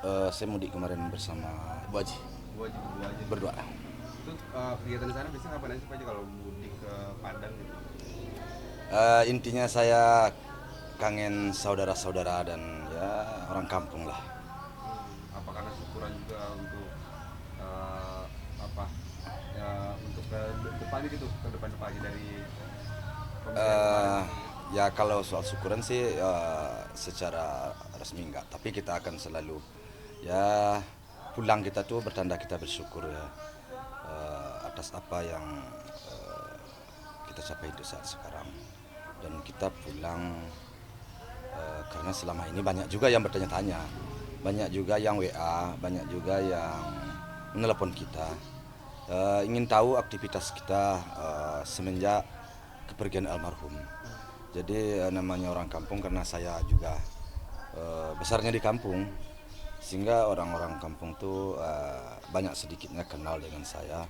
Saya mudik kemarin bersama Bu Haji, Dua aja nih. berdua. Itu kegiatan di sana biasanya ngapain aja Pak Haji kalau mudik ke Padang gitu? Intinya saya kangen saudara-saudara dan ya orang kampung lah. Apa karena syukuran juga untuk eh, apa ya untuk ke depannya gitu, ke depan aja dari pemilihan kemarin Eh, gitu ya? Ya kalau soal syukuran sih secara resmi enggak, tapi kita akan selalu ya pulang kita tuh bertanda kita bersyukur ya atas apa yang eh, kita capai untuk saat sekarang, dan kita pulang karena selama ini banyak juga yang bertanya-tanya, banyak juga yang WA, banyak juga yang menelepon kita, ingin tahu aktivitas kita semenjak kepergian almarhum. Jadi namanya orang kampung, karena saya juga besarnya di kampung, sehingga orang-orang kampung tuh banyak sedikitnya kenal dengan saya.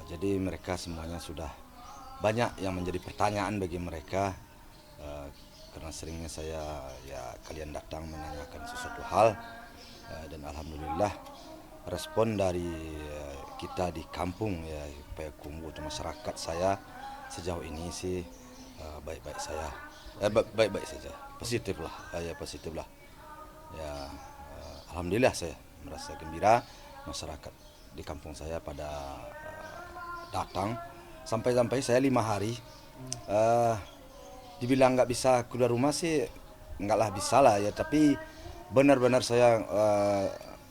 Jadi mereka semuanya sudah banyak yang menjadi pertanyaan bagi mereka, eh, karena seringnya saya ya kalian datang menanyakan sesuatu hal, dan alhamdulillah respon dari kita di kampung ya Payakumbuh atau masyarakat saya sejauh ini sih baik-baik saya, baik-baik saja, positif lah, ya positif lah ya. Alhamdulillah saya merasa gembira, masyarakat di kampung saya pada datang, sampai-sampai saya 5 hari eh, dibilang nggak bisa keluar rumah sih nggak lah, bisa lah ya, tapi benar-benar saya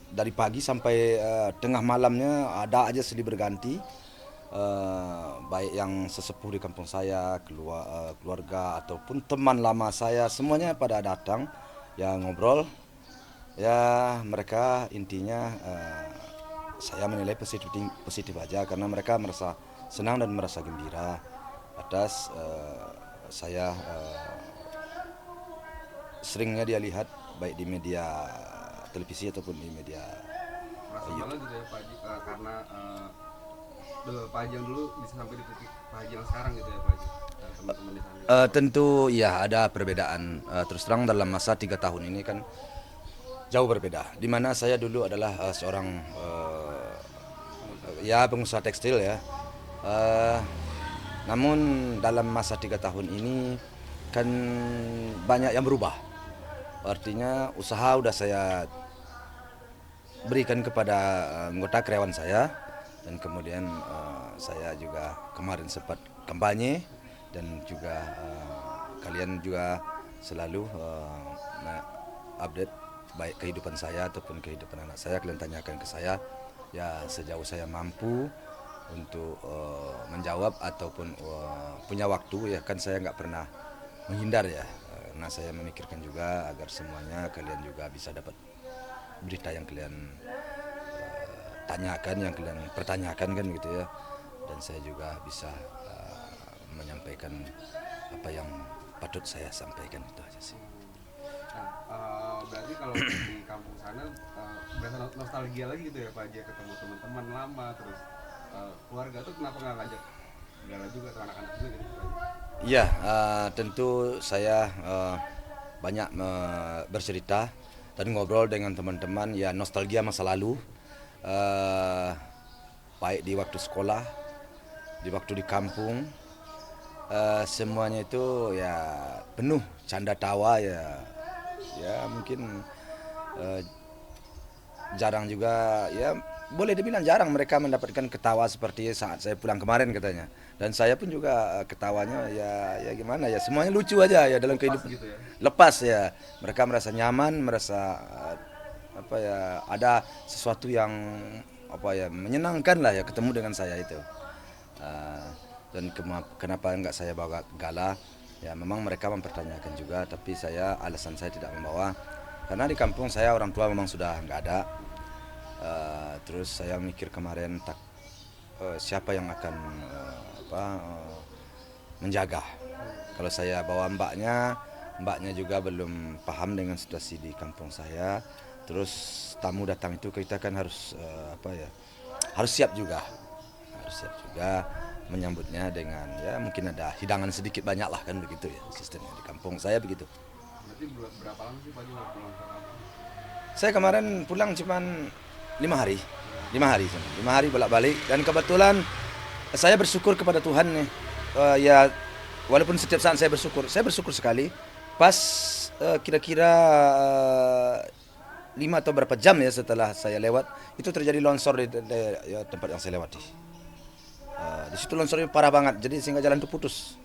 dari pagi sampai tengah malamnya ada aja silih berganti, baik yang sesepuh di kampung saya, keluarga ataupun teman lama saya, semuanya pada datang ya ngobrol ya. Mereka intinya saya menilai positif positif aja, karena mereka merasa senang dan merasa gembira atas saya seringnya dia lihat baik di media televisi ataupun di media Merasa bangga YouTube. gitu ya Pak Haji, karena Pak Haji yang dulu bisa sampai di titik Pak Haji yang sekarang gitu ya Pak Haji. Teman-teman di sana gitu. Tentu ya ada perbedaan. Terus terang dalam masa 3 tahun ini kan jauh berbeda. Dimana saya dulu adalah seorang Pengusaha. ya pengusaha tekstil ya. Eh, Namun dalam masa 3 tahun ini kan banyak yang berubah. Artinya usaha udah saya berikan kepada anggota karyawan saya, dan kemudian saya juga kemarin sempat kampanye, dan juga kalian juga selalu update baik kehidupan saya ataupun kehidupan anak saya, kalian tanyakan ke saya ya sejauh saya mampu untuk menjawab ataupun punya waktu ya, kan saya nggak pernah menghindar ya, karena saya memikirkan juga agar semuanya kalian juga bisa dapat berita yang kalian tanyakan, yang kalian pertanyakan kan gitu ya, dan saya juga bisa menyampaikan apa yang patut saya sampaikan, itu aja sih. Nah, berarti kalau di kampung sana berasa nostalgia lagi gitu ya Pak Haji, ketemu teman-teman lama terus keluarga tuh kenapa nggak ngajak segala juga tuh anak-anak juga gitu Pak Haji? Iya, tentu saya banyak bercerita dan ngobrol dengan teman-teman ya, nostalgia masa lalu, eh, baik di waktu sekolah, di waktu di kampung, semuanya itu ya penuh canda tawa ya. Ya mungkin eh, jarang juga ya, boleh dibilang jarang mereka mendapatkan ketawa seperti saat saya pulang kemarin katanya, dan saya pun juga ketawanya ya gimana ya, semuanya lucu aja ya dalam Lepas kehidupan, gitu ya. lepas ya. Mereka merasa nyaman, merasa apa ya, ada sesuatu yang apa ya menyenangkan lah ya ketemu dengan saya itu. Eh, dan kenapa nggak saya bawa gala ya, memang mereka mempertanyakan juga, tapi saya alasan saya tidak membawa karena di kampung saya orang tua memang sudah nggak ada. Terus saya mikir kemarin siapa yang akan menjaga. Kalau saya bawa mbaknya, mbaknya juga belum paham dengan situasi di kampung saya. Terus tamu datang itu kita kan harus apa ya, harus siap juga, harus siap juga menyambutnya dengan ya mungkin ada hidangan sedikit banyak lah, kan begitu ya sistemnya di kampung saya begitu. Berarti berapa lama sih Pak Haji nggak pulang ke kampung? Saya kemarin pulang cuman 5 hari, 5 hari, 5 hari bolak-balik. Dan kebetulan saya bersyukur kepada Tuhan nih. Ya walaupun setiap saat saya bersyukur sekali. Pas kira-kira 5 atau berapa jam ya setelah saya lewat, itu terjadi longsor di ya, tempat yang saya lewati. Di situ longsornya parah banget, jadi sehingga jalan itu putus.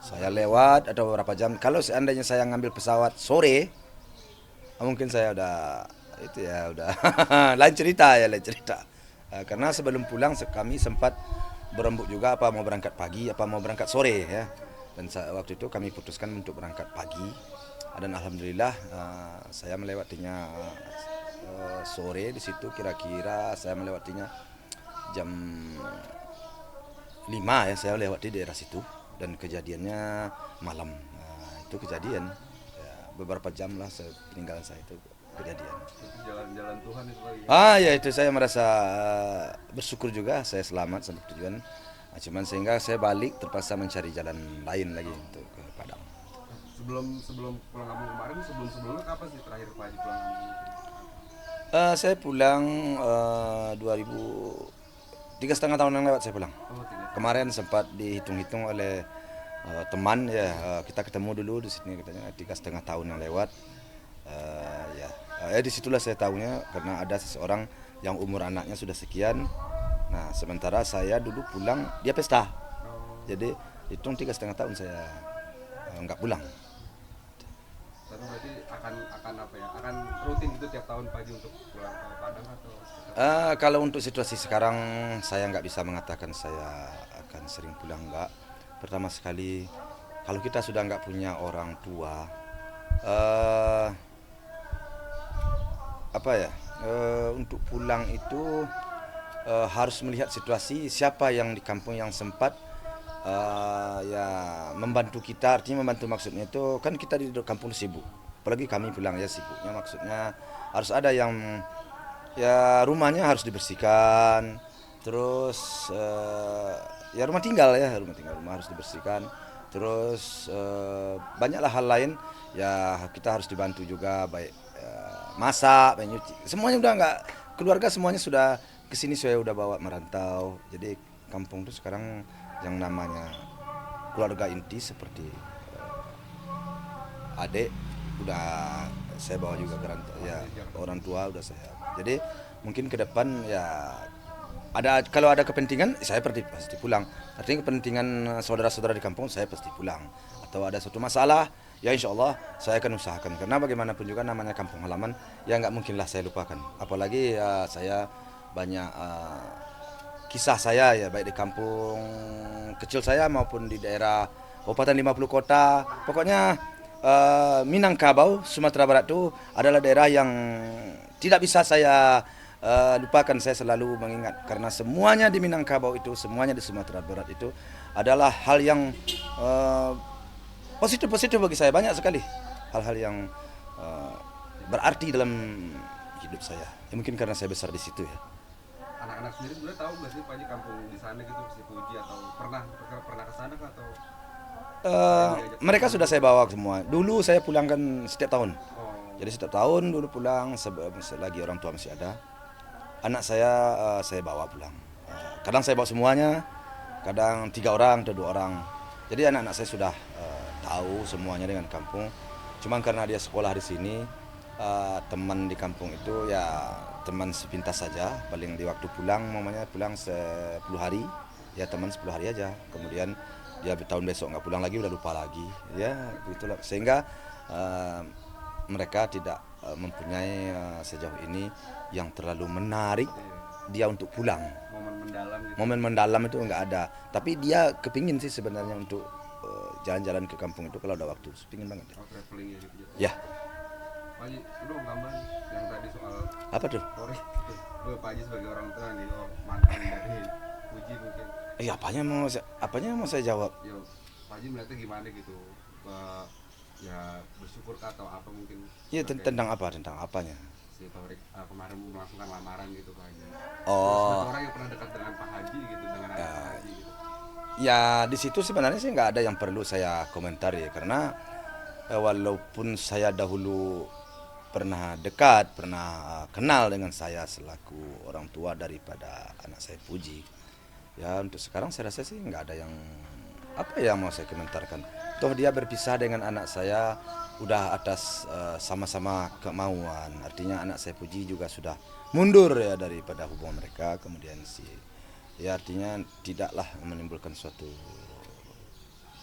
Saya lewat atau beberapa jam. Kalau seandainya saya ngambil pesawat sore, mungkin saya udah itu ya udah lain cerita ya lain cerita. Karena sebelum pulang kami sempat berembuk juga apa mau berangkat pagi apa mau berangkat sore ya. Dan waktu itu kami putuskan untuk berangkat pagi. Dan alhamdulillah saya melewatinya sore di situ, kira-kira saya melewatinya jam 5 ya, saya lewati daerah situ dan kejadiannya malam. Itu kejadian ya, beberapa jam lah peninggalan saya itu kejadian. Jalan-jalan Tuhan itu lagi. Ya itu saya merasa bersyukur juga saya selamat sampai tujuan. Cuman sehingga saya balik terpaksa mencari jalan lain lagi untuk ke Padang. Sebelum pulang kampung kemarin, sebelumnya kapan sih terakhir Pak Haji pulang kampung? Saya pulang 3,5 tahun yang lewat saya pulang. Oh, 3 tahun. Kemarin sempat dihitung-hitung oleh teman ya, kita ketemu dulu di sini katanya 3,5 tahun yang lewat. Disitulah saya tahunya karena ada seseorang yang umur anaknya sudah sekian. Nah sementara saya dulu pulang dia pesta, jadi hitung 3,5 tahun saya nggak pulang. Tapi berarti akan apa ya? Akan rutin itu tiap tahun Pak Haji untuk pulang ke Padang atau? Kalau untuk situasi sekarang saya nggak bisa mengatakan saya akan sering pulang, nggak. Pertama sekali kalau kita sudah nggak punya orang tua, untuk pulang itu harus melihat situasi siapa yang di kampung yang sempat ya membantu kita. Artinya membantu maksudnya itu kan kita di kampung sibuk, apalagi kami pulang ya sibuknya maksudnya harus ada yang ya rumahnya harus dibersihkan, terus ya rumah tinggal rumah harus dibersihkan, terus banyaklah hal lain ya kita harus dibantu juga, baik masak, baik nyuci, semuanya udah nggak, keluarga semuanya sudah kesini, saya udah bawa merantau, jadi kampung itu sekarang yang namanya keluarga inti seperti adik udah saya bawa juga ke rantau ya, orang tua udah saya. Jadi mungkin ke depan ya kalau ada kepentingan saya pasti pulang. Artinya kepentingan saudara-saudara di kampung saya pasti pulang. Atau ada suatu masalah ya insya Allah saya akan usahakan. Karena bagaimanapun juga namanya kampung halaman ya nggak mungkinlah saya lupakan. Apalagi ya saya banyak kisah saya ya baik di kampung kecil saya maupun di daerah Kabupaten 50 kota. Pokoknya Minangkabau, Sumatera Barat itu adalah daerah yang tidak bisa saya lupakan. Saya selalu mengingat karena semuanya di Minangkabau itu, semuanya di Sumatera Barat itu adalah hal yang positif bagi saya, banyak sekali hal-hal yang berarti dalam hidup saya. Ya, mungkin karena saya besar di situ ya. Anak-anak sendiri sebenarnya tahu nggak sih Pak Haji kampung di sana gitu, si Puji, atau pernah ke sana kah atau? Mereka sudah saya bawa semua. Dulu saya pulangkan setiap tahun. Oh. Jadi setiap tahun dulu pulang selagi orang tua masih ada. Anak saya bawa pulang. Kadang saya bawa semuanya, kadang 3 orang atau 2 orang. Jadi anak-anak saya sudah tahu semuanya dengan kampung. Cuman karena dia sekolah di sini, teman di kampung itu ya teman sepintas saja. Paling di waktu pulang, mamanya pulang 10 hari, ya teman 10 hari aja. Kemudian dia tahun besok nggak pulang lagi, udah lupa lagi. Ya begitulah. Sehingga mereka tidak mempunyai sejauh ini yang terlalu menarik dia untuk pulang. Momen mendalam gitu. Momen mendalam itu nggak ada. Tapi dia kepingin sih sebenarnya untuk jalan-jalan ke kampung itu kalau ada waktu. Pingin banget. Oh, traveling gitu. Ya. Pak Haji, itu tambahan yang tadi soal Apa tuh? Polri. Pak Haji sebagai orang tua nih, mantan dari Puji mungkin. Apanya mau saya jawab? Yo, Pak Haji melihatnya gimana gitu? Ya bersyukur atau apa mungkin? Iya tentang apanya? Si Torik kemarin melakukan lamaran gitu Pak Haji. Oh. Orang yang pernah dekat dengan Pak Haji gitu, dengan anak Pak Haji gitu. Ya di situ sebenarnya sih nggak ada yang perlu saya komentari karena walaupun saya dahulu pernah dekat, pernah kenal dengan saya selaku orang tua daripada anak saya Puji. Ya untuk sekarang saya rasa sih nggak ada yang apa yang mau saya komentarkan. Toh dia berpisah dengan anak saya udah atas sama-sama kemauan. Artinya anak saya Puji juga sudah mundur ya daripada hubungan mereka. Kemudian ya artinya tidaklah menimbulkan suatu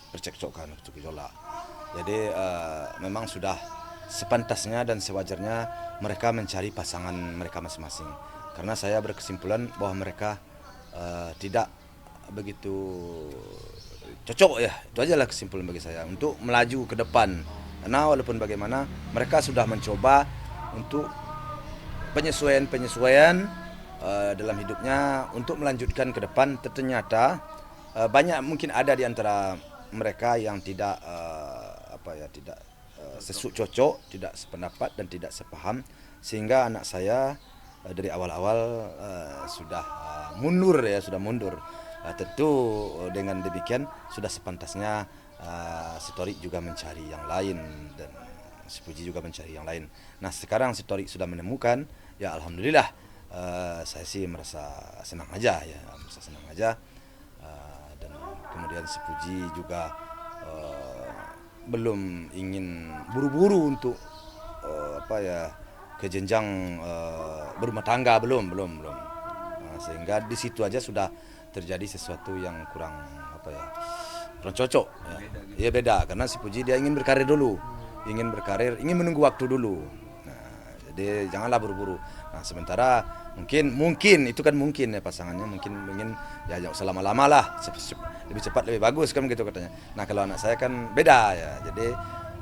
percekcokan, gejolak. Jadi memang sudah sepantasnya dan sewajarnya mereka mencari pasangan mereka masing-masing. Karena saya berkesimpulan bahwa mereka tidak begitu cocok ya. Itu aja lah kesimpulan bagi saya untuk melaju ke depan. Karena walaupun bagaimana mereka sudah mencoba untuk penyesuaian dalam hidupnya untuk melanjutkan ke depan. Ternyata banyak mungkin ada di antara mereka yang tidak tidak cocok, tidak sependapat dan tidak sepaham, sehingga anak saya dari awal-awal sudah mundur. Tentu dengan demikian sudah sepantasnya si Torik juga mencari yang lain dan si Puji juga mencari yang lain. Nah sekarang si Torik sudah menemukan, ya alhamdulillah, saya sih merasa senang aja ya, dan kemudian si Puji juga belum ingin buru-buru untuk ke jenjang berumah tangga, belum. Sehingga di situ aja sudah terjadi sesuatu yang kurang cocok ya. Beda karena si Puji dia ingin berkarir dulu, ingin menunggu waktu dulu. Nah, jadi janganlah buru-buru. Nah, sementara mungkin itu kan mungkin ya pasangannya mungkin ingin ya selama-lama lah, lebih cepat lebih bagus kan gitu katanya. Nah, kalau anak saya kan beda ya. Jadi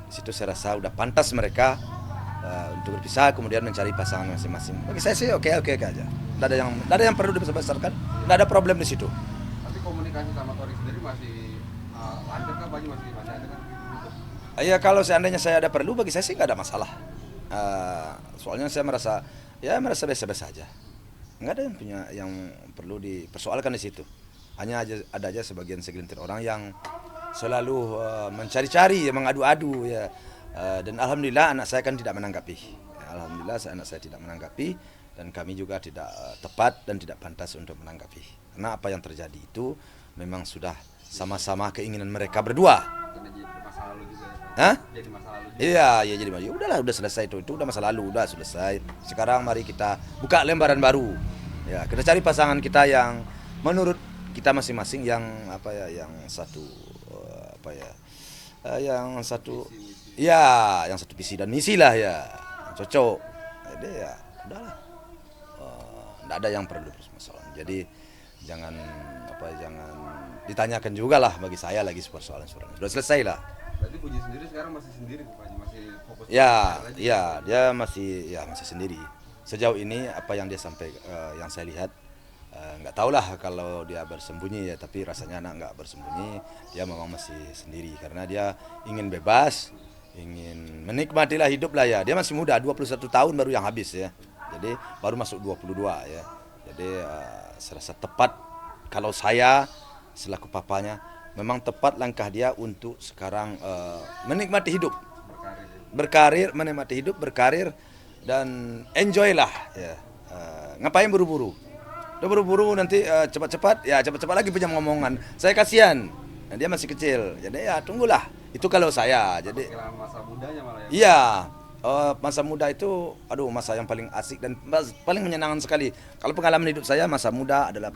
di situ saya rasa udah pantas mereka untuk berpisah kemudian mencari pasangan masing-masing. Bagi saya sih oke aja. Tidak ada yang perlu dibesar-besarkan. Tidak ada problem di situ. Tapi komunikasi sama Torik sendiri masih lancar kah, Pak? Masih ada kan? Ya kalau seandainya saya ada perlu, bagi saya sih nggak ada masalah. Soalnya saya merasa biasa-biasa aja. Nggak ada yang perlu dipersoalkan di situ. Hanya ada aja segelintir orang yang selalu mencari-cari, mengadu-adu ya. Dan alhamdulillah anak saya kan tidak menanggapi. Anak saya tidak menanggapi dan kami juga tidak tepat dan tidak pantas untuk menanggapi. Karena apa yang terjadi itu memang sudah sama-sama keinginan mereka berdua. Karena jadi masa lalu juga. Hah? Jadi masa lalu juga. Iya, jadi udah selesai itu udah masa lalu, udah selesai. Sekarang mari kita buka lembaran baru. Ya, kita cari pasangan kita yang menurut kita masing-masing yang yang satu yang satu visi dan misi lah ya, cocok. Jadi ya udahlah. Nggak ada yang perlu permasalahan. Jadi jangan ditanyakan juga lah bagi saya lagi persoalan. Sudah selesai lah. Berarti Puji sendiri sekarang masih sendiri, Pak? Masih fokus dia masih sendiri. Sejauh ini apa yang dia yang saya lihat, nggak tahulah kalau dia bersembunyi ya, tapi rasanya anak nggak bersembunyi, dia memang masih sendiri karena dia ingin bebas, ingin menikmatilah hidup lah ya. Dia masih muda, 21 tahun baru yang habis ya. Jadi baru masuk 22 ya. Jadi saya rasa tepat kalau saya selaku papanya memang tepat langkah dia untuk sekarang menikmati hidup. Menikmati hidup, berkarir dan enjoy lah ya. Ngapain buru-buru? Udah buru-buru nanti cepat-cepat lagi pinjam ngomongan. Saya kasihan. Nah, dia masih kecil. Jadi ya tunggulah. Itu kalau saya. Jadi masa mudanya malah ya. Iya. Masa muda itu masa yang paling asik dan paling menyenangkan sekali. Kalau pengalaman hidup saya, masa muda adalah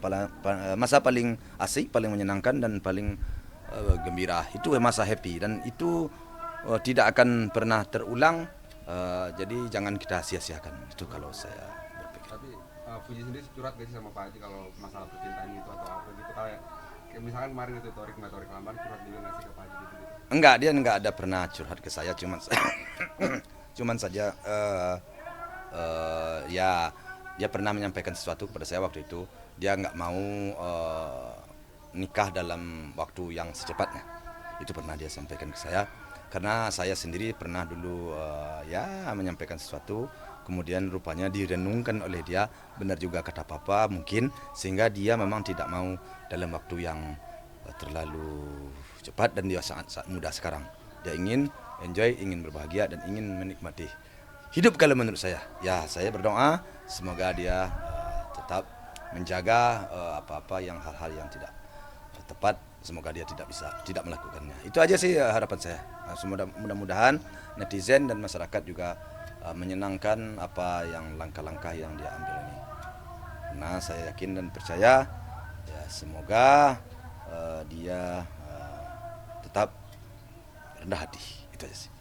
masa paling asik, paling menyenangkan dan paling gembira. Itu masa happy dan itu tidak akan pernah terulang. Jadi jangan kita sia-siakan. Itu kalau saya berpikir. Tapi Puji sendiri curhat gak sih sama Pak Haji kalau masalah percintaan itu atau apa gitu? Kayak misalkan kemarin itu Torik lamban curhat juga nggak sih ke Pak Haji gitu? Enggak, dia enggak ada pernah curhat ke saya, cuman saja ya dia pernah menyampaikan sesuatu kepada saya waktu itu. Dia nggak mau nikah dalam waktu yang secepatnya. Itu pernah dia sampaikan ke saya. Karena saya sendiri pernah dulu menyampaikan sesuatu, kemudian rupanya direnungkan oleh dia, benar juga kata papa mungkin, sehingga dia memang tidak mau dalam waktu yang terlalu cepat dan dia sangat muda sekarang. Dia ingin enjoy, ingin berbahagia dan ingin menikmati hidup kalau menurut saya. Ya, saya berdoa semoga dia tetap menjaga apa-apa yang hal-hal yang tidak tepat, semoga dia tidak melakukannya. Itu aja sih harapan saya. Mudah-mudahan netizen dan masyarakat juga menyenangkan apa yang langkah-langkah yang dia ambil ini. Karena saya yakin dan percaya ya semoga dia tetap rendah hati. Itu aja sih.